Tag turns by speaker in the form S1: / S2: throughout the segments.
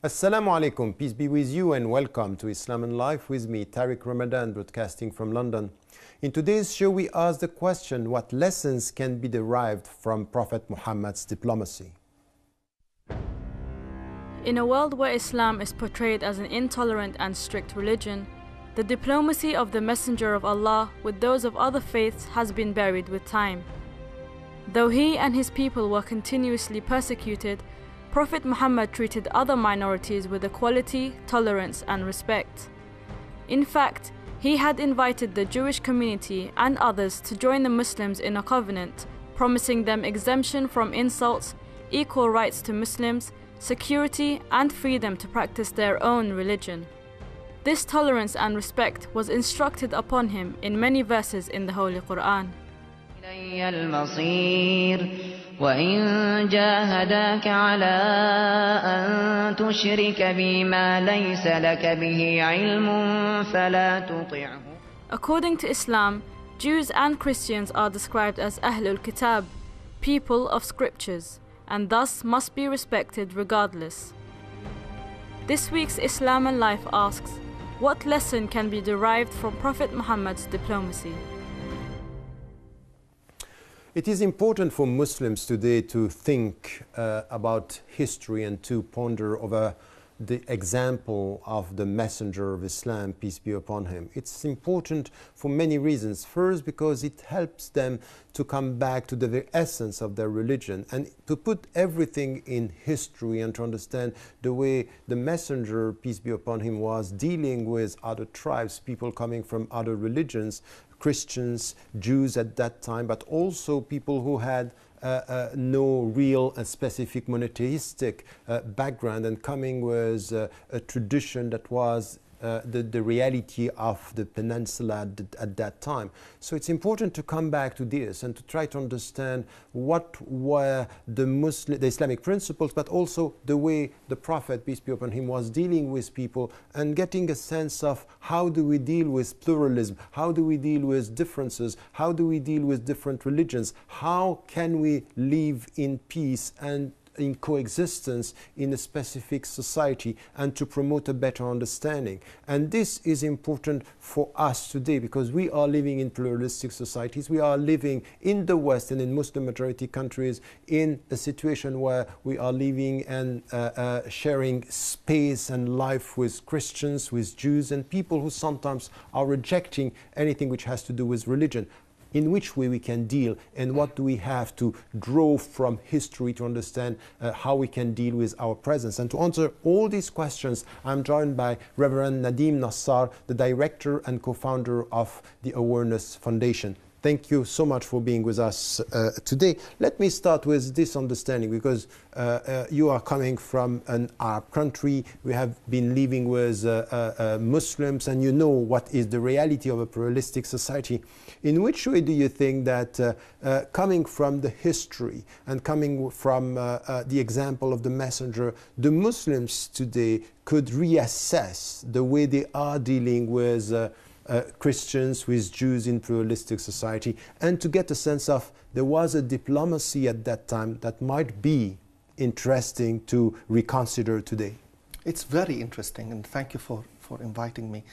S1: Assalamu alaikum, peace be with you and welcome to Islam and Life with me, Tareq Ramadan, broadcasting from London. In today's show we ask the question, what lessons can be derived from Prophet Muhammad's diplomacy?
S2: In a world where Islam is portrayed as an intolerant and strict religion, the diplomacy of the Messenger of Allah with those of other faiths has been buried with time. Though he and his people were continuously persecuted, Prophet Muhammad treated other minorities with equality, tolerance and respect. In fact, he had invited the Jewish community and others to join the Muslims in a covenant, promising them exemption from insults, equal rights to Muslims, security and freedom to practice their own religion. This tolerance and respect was instructed upon him in many verses in the Holy Quran.
S3: وإن جاهداك على أن تشرك بي ما ليس لك به علم فلا تطعه.
S2: According to Islam, Jews and Christians are described as Ahlul Kitab, people of scriptures, and thus must be respected regardless. This week's Islam and Life asks, what lesson can be derived from Prophet Muhammad's diplomacy?
S1: It is important for Muslims today to think about history and to ponder over the example of the Messenger of Islam, peace be upon him. It's important for many reasons. First, because it helps them to come back to the very essence of their religion and to put everything in history and to understand the way the Messenger, peace be upon him, was dealing with other tribes, people coming from other religions, Christians, Jews at that time, but also people who had no real and specific monotheistic background and coming with a tradition that was the reality of the peninsula at that time. So it's important to come back to this and to try to understand what were the Islamic principles, but also the way the Prophet, peace be upon him, was dealing with people and getting a sense of how do we deal with pluralism, how do we deal with differences, how do we deal with different religions, how can we live in peace and in coexistence in a specific society and to promote a better understanding. And this is important for us today because we are living in pluralistic societies. We are living in the West and in Muslim majority countries in a situation where we are living and sharing space and life with Christians, with Jews and people who sometimes are rejecting anything which has to do with religion. In which way we can deal and what do we have to draw from history to understand how we can deal with our presence. And to answer all these questions, I'm joined by Reverend Nadim Nassar, the director and co-founder of the Awareness Foundation. Thank you so much for being with us today. Let me start with this understanding because you are coming from an Arab country. We have been living with Muslims and you know what is the reality of a pluralistic society. In which way do you think that coming from the history and coming from the example of the Messenger, the Muslims today could reassess the way they are dealing with Christians, with Jews in pluralistic society, and to get a sense of there was a diplomacy at that time that might be interesting to reconsider today?
S4: It's very interesting, and thank you for inviting me.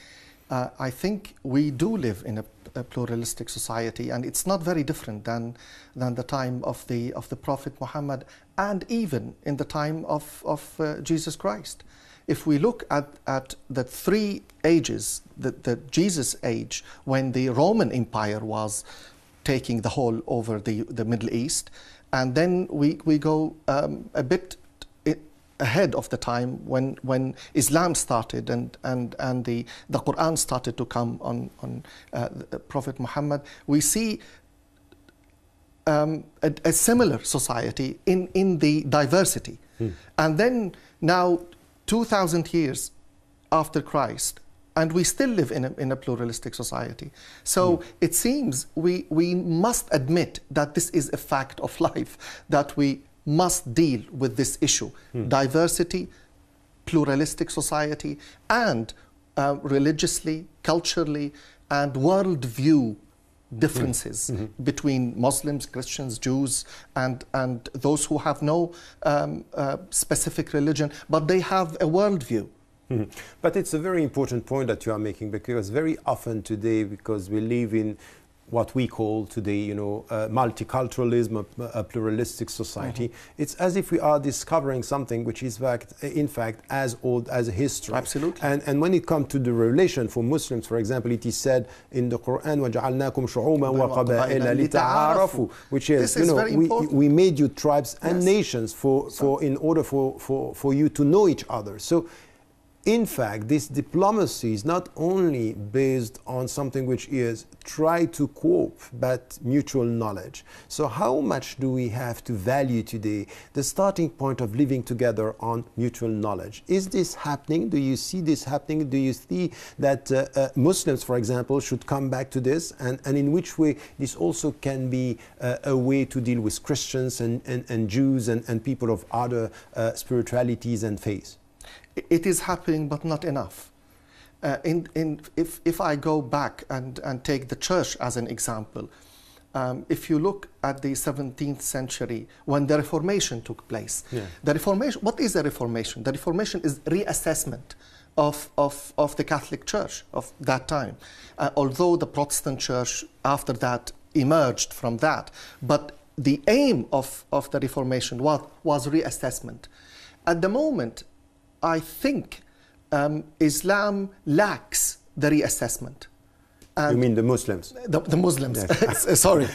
S4: I think we do live in a pluralistic society, and it's not very different than the time of the Prophet Muhammad, and even in the time of Jesus Christ. If we look at the three ages, the Jesus age, when the Roman Empire was taking the whole over the Middle East, and then we go a bit ahead of the time when Islam started and the Quran started to come on Prophet Muhammad, we see a similar society in the diversity. And then now 2000 years after Christ, And we still live in a pluralistic society. So it seems we must admit that this is a fact of life, that we must deal with this issue. Diversity, pluralistic society, and religiously, culturally, and worldview differences between Muslims, Christians, Jews, and those who have no specific religion, but they have a worldview.
S1: But it's a very important point that you are making, because very often today, because we live in what we call today, you know, multiculturalism, a pluralistic society, it's as if we are discovering something which is in fact as old as history.
S4: Absolutely.
S1: And when it comes to the relation for Muslims, for example, it is said in the Quran, وَجَعَلْنَاكُمْ شُعُوبًا وَقَبَائِلَ لِتَعَارَفُوا, which is, you know, we made you tribes and nations in order for you to know each other. So in fact, this diplomacy is not only based on something which is try to cope, but mutual knowledge. So how much do we have to value today the starting point of living together on mutual knowledge? Is this happening? Do you see this happening? Do you see that Muslims, for example, should come back to this? And in which way this also can be a way to deal with Christians and Jews and people of other spiritualities and faiths?
S4: It is happening, but not enough. If I go back and take the church as an example, if you look at the 17th century, when the Reformation took place, the Reformation, what is the Reformation? The Reformation is reassessment of the Catholic Church of that time. Although the Protestant Church after that emerged from that, but the aim of the Reformation was reassessment. At the moment, I think Islam lacks the reassessment.
S1: You mean the Muslims?
S4: The Muslims.
S1: Yes.
S4: Sorry.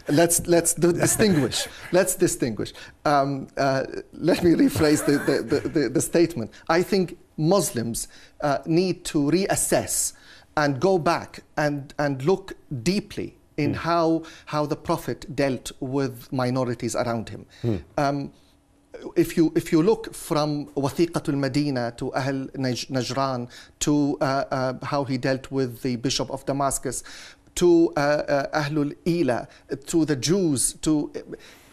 S4: Let's distinguish. Let's distinguish. Let me rephrase the statement. I think Muslims need to reassess and go back and look deeply in how the Prophet dealt with minorities around him. If you look from Wathiqatul Medina to Ahl Najran, to how he dealt with the Bishop of Damascus, to Ahlul Ila, to the Jews,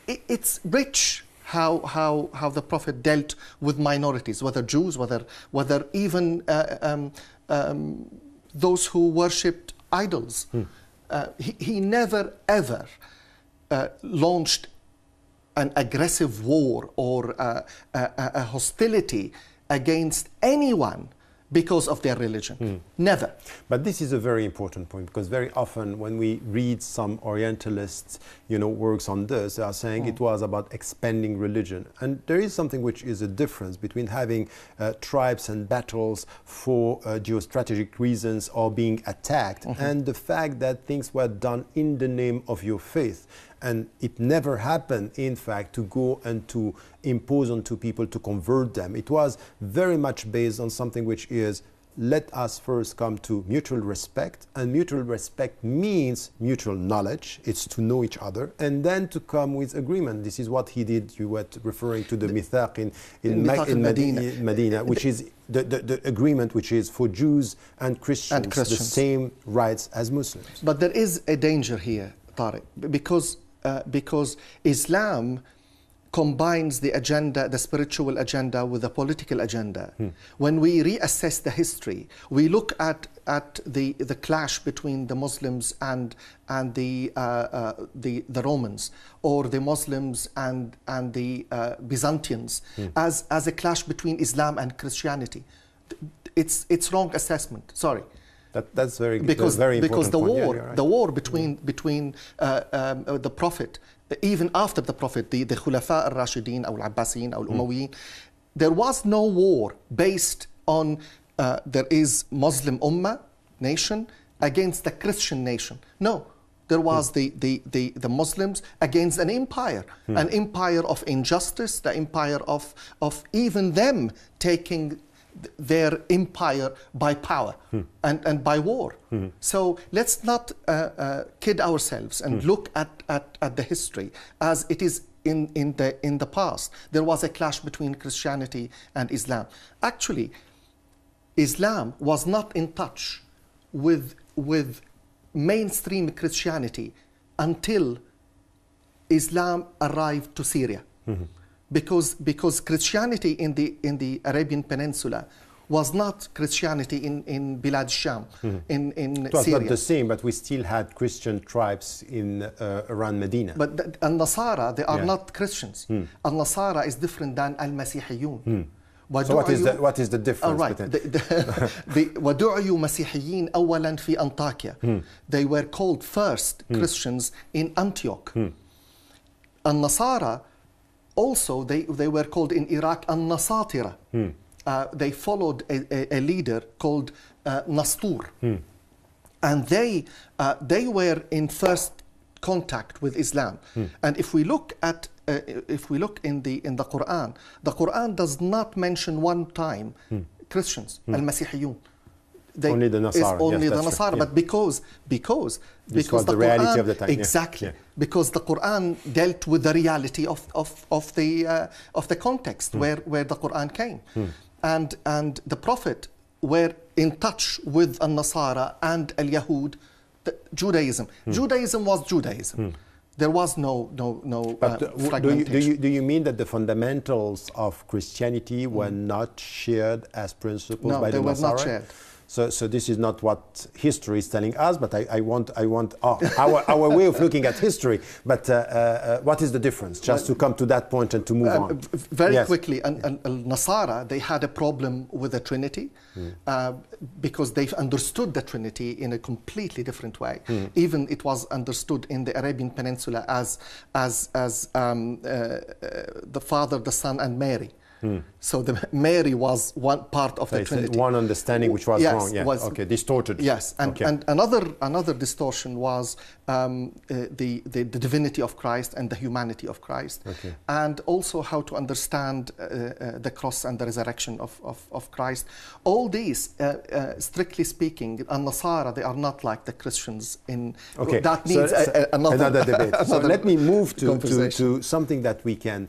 S4: it's rich how the Prophet dealt with minorities, whether Jews, whether even those who worshipped idols. He never ever launched an aggressive war or a hostility against anyone because of their religion. Never.
S1: But this is a very important point, because very often when we read some Orientalists, works on this, they are saying it was about expanding religion. And there is something which is a difference between having tribes and battles for geostrategic reasons or being attacked, and the fact that things were done in the name of your faith. And it never happened, in fact, to go and to impose onto people to convert them. It was very much based on something which is, let us first come to mutual respect. And mutual respect means mutual knowledge. It's to know each other. And then to come with agreement. This is what he did. You were referring to the mithaq in Medina, which is the agreement which is for Jews and Christians, the same rights as Muslims.
S4: But there is a danger here, Tareq, because Islam combines the agenda, the spiritual agenda, with the political agenda. When we reassess the history, we look at the clash between the Muslims and the Romans, or the Muslims and the Byzantines, as a clash between Islam and Christianity. It's wrong assessment. Sorry.
S1: That's very
S4: because
S1: important
S4: the war,
S1: right.
S4: the war between the Prophet, even after the Prophet, the Khulafa al-Rashidin, or al-Abbasiyin, or al-Umayyin, there was no war based on there is Muslim Ummah nation against the Christian nation. No, there was the Muslims against an empire of injustice, the empire of even them taking their empire by power and by war. So let's not kid ourselves and look at the history as it is in the past. There was a clash between Christianity and Islam. Actually, Islam was not in touch with mainstream Christianity until Islam arrived to Syria. Because Christianity in the Arabian Peninsula was not Christianity in Bilad Sham, in
S1: it was
S4: Syria.
S1: not the same, but we still had Christian tribes around Medina.
S4: But Al-Nasara, they are not Christians. Al-Nasara is different than Al-Masihiyun.
S1: So what is the difference?
S4: Right. وَدُعْيُوا مَسِيحِيِّينَ أَوَّلًا فِي أَنْطَاكِيَا. They were called first Christians in Antioch. Al-Nasara also, they were called in Iraq Al-Nasatira. They followed a leader called Nassar. And they were in first contact with Islam. And if we look in the Quran does not mention one time Christians, Al-Masihiyun.
S1: Only the Nassar.
S4: Only
S1: yes,
S4: the Nassar, but because
S1: the reality of the time.
S4: Exactly.
S1: Yeah.
S4: Because the Quran dealt with the reality of the context where the Quran came. And the Prophet were in touch with Al-Nasara and Al-Yahud, Judaism. Judaism was Judaism. There was no fragmentation.
S1: Do you mean that the fundamentals of Christianity were not shared as principles by the Nassara? No,
S4: they were not shared.
S1: So this is not what history is telling us, but I want our way of looking at history. But what is the difference? Just to come to that point and to move on.
S4: Very quickly, Al-Nasara, they had a problem with the Trinity because they understood the Trinity in a completely different way. Even it was understood in the Arabian Peninsula as the Father, the Son, and Mary. So Mary was one part of the Trinity.
S1: One understanding which was wrong. Yeah. Okay, distorted.
S4: Yes, and another distortion was the divinity of Christ and the humanity of Christ, and also how to understand the cross and the resurrection of Christ. All these, strictly speaking, Al-Nasara, they are not like the Christians in. That needs another debate.
S1: So let me move to something that we can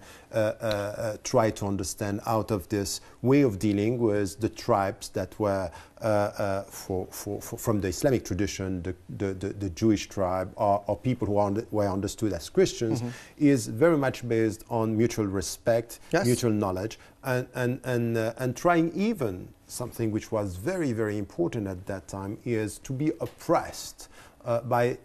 S1: try to understand out of this way of dealing with the tribes that were from the Islamic tradition, the Jewish tribe, or people who were understood as Christians, is very much based on mutual respect, mutual knowledge, and trying even something which was very, very important at that time is to be oppressed by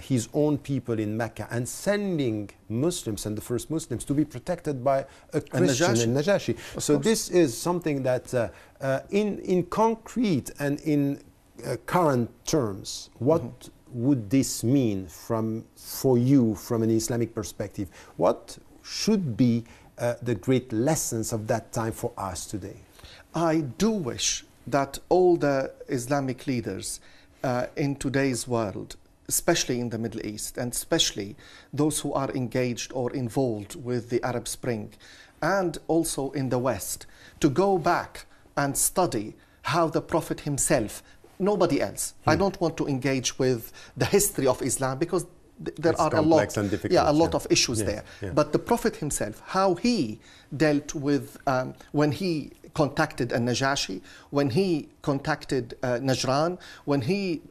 S1: his own people in Mecca, and sending Muslims and the first Muslims to be protected by a Christian in Najashi. So this is something that in concrete and in current terms, what would this mean for you from an Islamic perspective? What should be the great lessons of that time for us today?
S4: I do wish that all the Islamic leaders in today's world, especially in the Middle East, and especially those who are engaged or involved with the Arab Spring, and also in the West, to go back and study how the Prophet himself, nobody else. I don't want to engage with the history of Islam because there are a lot of issues there. But the Prophet himself, how he dealt with when he contacted Al-Najashi, when he contacted Najran, when he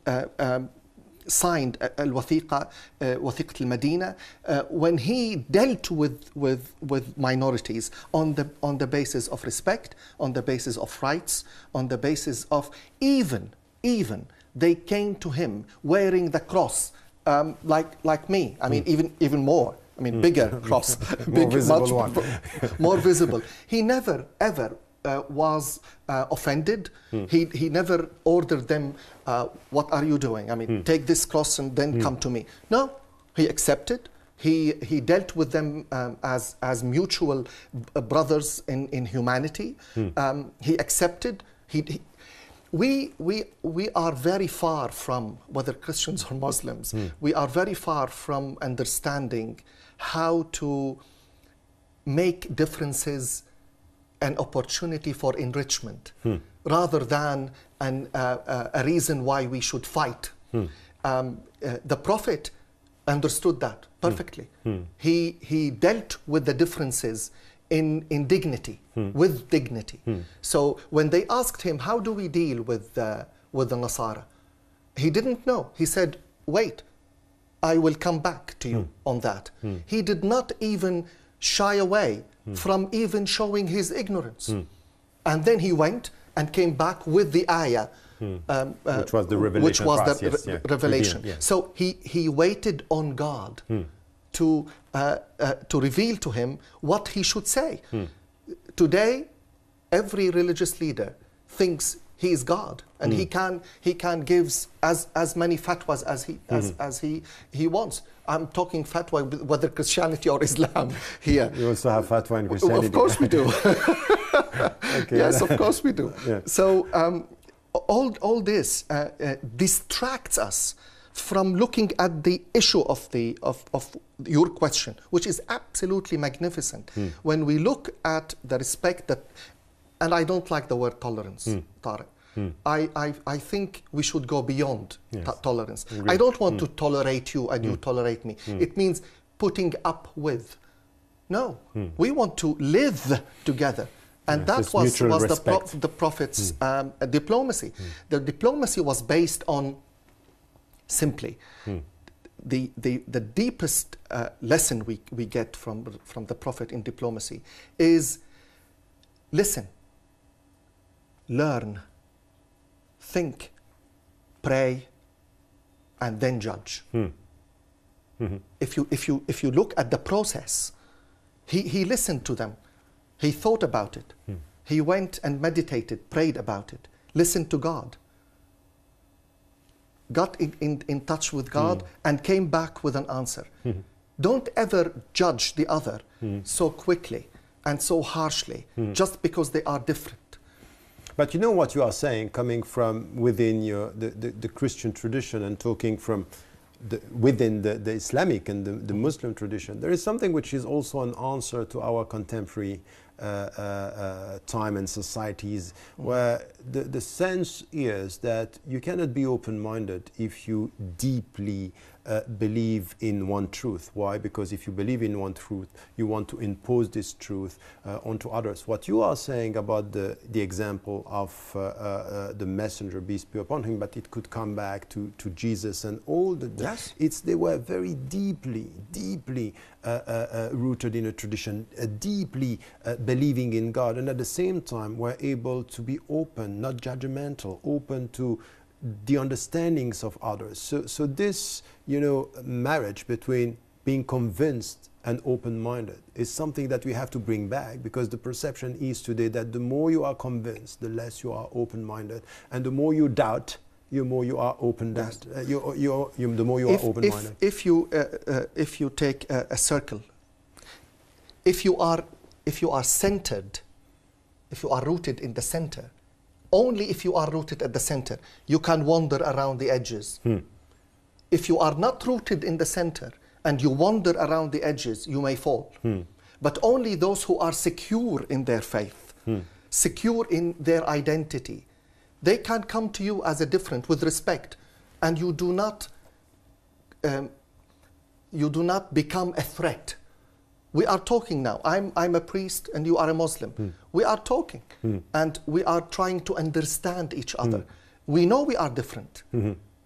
S4: signed Al-Wathiqa, Wathiqat al-Madina, when he dealt with minorities on the basis of respect, on the basis of rights, on the basis of even they came to him wearing the cross like me. I mean, even more. I mean, bigger cross,
S1: more visible one.
S4: More visible. He never ever was offended. He never ordered them, what are you doing? I mean, take this cross and then come to me. No, he accepted. He dealt with them as mutual brothers in humanity. He accepted. We are very far from, whether Christians or Muslims, we are very far from understanding how to make differences an opportunity for enrichment rather than a reason why we should fight. The Prophet understood that perfectly. He dealt with the differences in dignity, with dignity. So when they asked him, how do we deal with the Nassara? He didn't know. He said, wait, I will come back to you on that. He did not even shy away from even showing his ignorance. And then he went and came back with the ayah,
S1: which was the revelation.
S4: Revelation. So he waited on God to reveal to him what he should say. Today, every religious leader thinks he is God, and he can give as many fatwas as he wants. I'm talking fatwa whether Christianity or Islam here.
S1: You also have fatwa in Christianity.
S4: Of course we do.
S1: Okay.
S4: Yes, of course we do. So all this distracts us from looking at the issue of your question, which is absolutely magnificent. When we look at the respect that, and I don't like the word tolerance, Tareq. I think we should go beyond tolerance.
S1: Agreed.
S4: I don't want to tolerate you and you tolerate me. It means putting up with. No, we want to live together. And that was the Prophet's diplomacy. The diplomacy was based on simply the deepest lesson we get from the Prophet in diplomacy is listen, learn, think, pray, and then judge. If you look at the process, he listened to them. He thought about it. He went and meditated, prayed about it, listened to God, got in touch with God, and came back with an answer. Don't ever judge the other so quickly and so harshly just because they are different.
S1: But you know what you are saying, coming from within the Christian tradition and talking from within the Islamic and the Muslim tradition, there is something which is also an answer to our contemporary time and societies, where the sense is that you cannot be open-minded if you deeply believe in one truth. Why? Because if you believe in one truth, you want to impose this truth onto others. What you are saying about the example of the messenger, peace be upon him, but it could come back to Jesus and all they were very deeply rooted in a tradition, deeply believing in God, and at the same time were able to be open, not judgmental, open to the understandings of others. So this, marriage between being convinced and open-minded is something that we have to bring back, because the perception is today that the more you are convinced, the less you are open-minded, and the more you doubt, the more you are open-minded. The more you are open-minded.
S4: If you take a circle, if you are centered, if you are rooted in the center, only if you are rooted at the center, you can wander around the edges. If you are not rooted in the center and you wander around the edges, you may fall. But only those who are secure in their faith, secure in their identity, they can come to you as a different with respect, and you do not become a threat. We are talking now. I'm a priest and you are a Muslim. We are talking and we are trying to understand each other. We know we are different,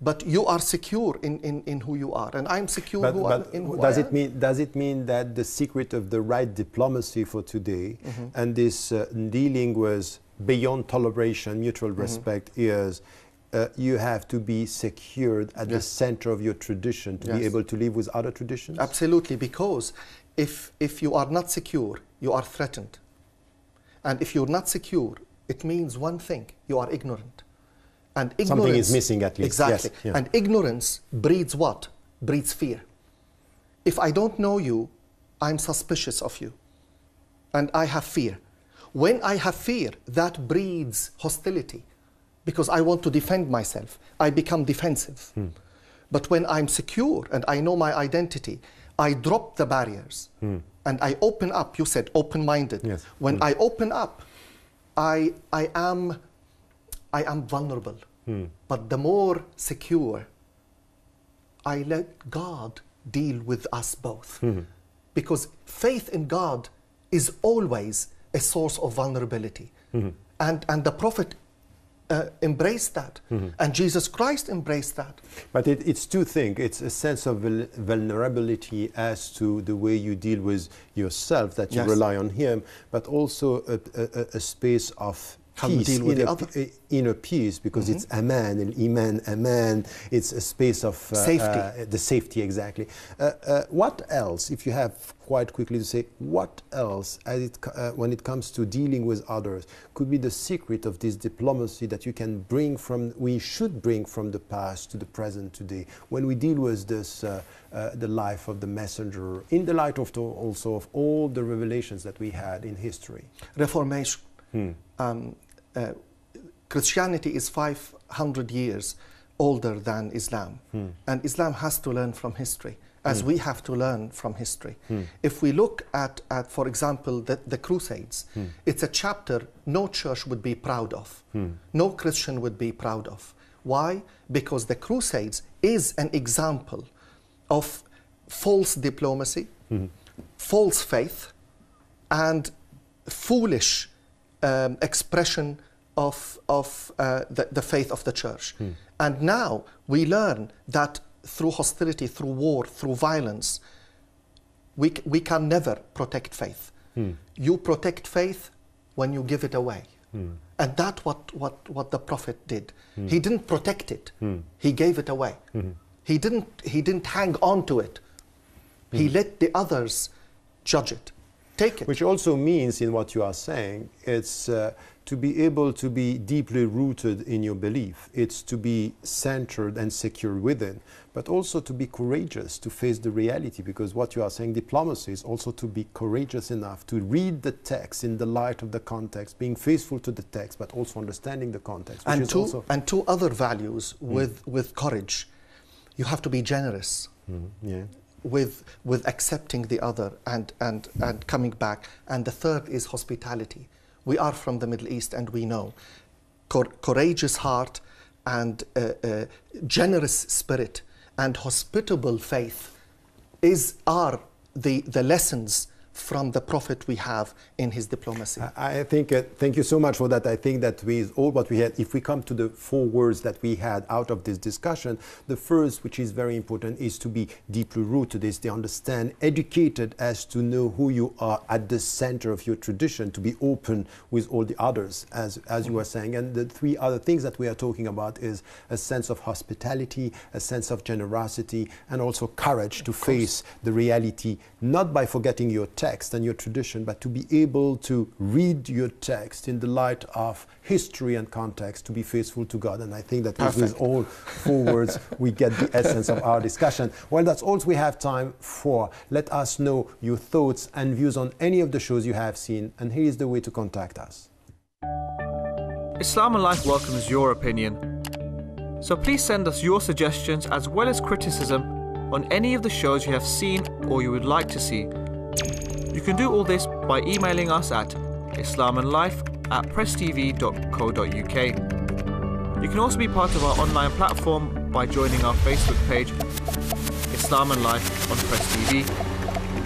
S4: but you are secure in who you are, and I'm secure in who I am.
S1: Does it mean that the secret of the right diplomacy for today and this dealing with beyond toleration, mutual respect is you have to be secured at the center of your tradition to be able to live with other traditions?
S4: Absolutely, because if you are not secure, you are threatened. And if you're not secure, it means one thing: you are ignorant. And ignorance,
S1: something is missing at least.
S4: Exactly.
S1: Yes.
S4: And ignorance breeds what? Breeds fear. If I don't know you, I'm suspicious of you. And I have fear. When I have fear, that breeds hostility, because I want to defend myself. I become defensive. But when I'm secure and I know my identity, I drop the barriers and I open up. You said open-minded.
S1: Yes.
S4: When I open up, I am vulnerable. But the more secure, I let God deal with us both. Because faith in God is always a source of vulnerability. And the Prophet embraced that, and Jesus Christ embraced that.
S1: But it's two things. It's a sense of vulnerability as to the way you deal with yourself, that you rely on Him, but also a space of peace, inner peace, because it's aman, iman, aman. It's a space of
S4: safety.
S1: The safety, exactly. What else, if you have quite quickly to say, what else, when it comes to dealing with others, could be the secret of this diplomacy that you can bring from, we should bring from the past to the present today, when we deal with this, the life of the messenger, in the light of also of all the revelations that we had in history?
S4: Reformation. Christianity is 500 years older than Islam, and Islam has to learn from history, as we have to learn from history. If we look at for example, the Crusades, it's a chapter no church would be proud of, no Christian would be proud of. Why? Because the Crusades is an example of false diplomacy, false faith, and foolish expression of the faith of the church. And now we learn that through hostility, through war, through violence, we can never protect faith. You protect faith when you give it away. And that's what the Prophet did. He didn't protect it. He gave it away. He didn't hang on to it. He let the others judge it. Take it.
S1: Which also means, in what you are saying, it's to be able to be deeply rooted in your belief. It's to be centered and secure within, but also to be courageous to face the reality, because what you are saying, diplomacy, is also to be courageous enough to read the text in the light of the context, being faithful to the text, but also understanding the context.
S4: And two other values with courage. You have to be generous. With accepting the other and coming back. And the third is hospitality. We are from the Middle East, and we know courageous heart and generous spirit and hospitable faith are the lessons from the Prophet we have in his diplomacy.
S1: I think, thank you so much for that. I think that with all what we had, if we come to the 4 words that we had out of this discussion, the first, which is very important, is to be deeply rooted, is to understand, educated as to know who you are at the center of your tradition, to be open with all the others, as you were saying. And the 3 other things that we are talking about is a sense of hospitality, a sense of generosity, and also courage to face the reality, not by forgetting your text and your tradition, but to be able to read your text in the light of history and context, to be faithful to God. And I think that with all 4 words, we get the essence of our discussion. Well, that's all we have time for. Let us know your thoughts and views on any of the shows you have seen, and here is the way to contact us.
S5: Islam and Life welcomes your opinion. So please send us your suggestions as well as criticism on any of the shows you have seen or you would like to see. You can do all this by emailing us at islamandlife@presstv.co.uk. You can also be part of our online platform by joining our Facebook page, Islam and Life on Press TV,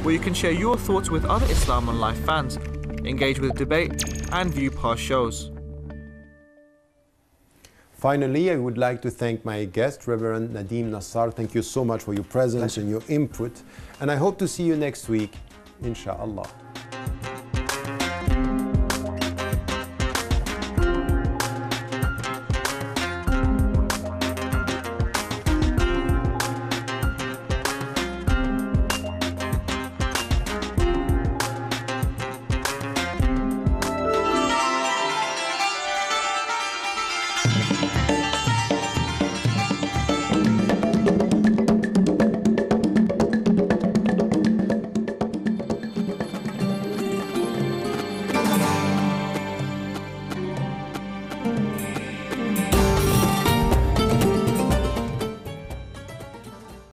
S5: where you can share your thoughts with other Islam and Life fans, engage with debate, and view past shows.
S1: Finally, I would like to thank my guest, Reverend Nadim Nassar. Thank you so much for your presence and your input. And I hope to see you next week, inshallah.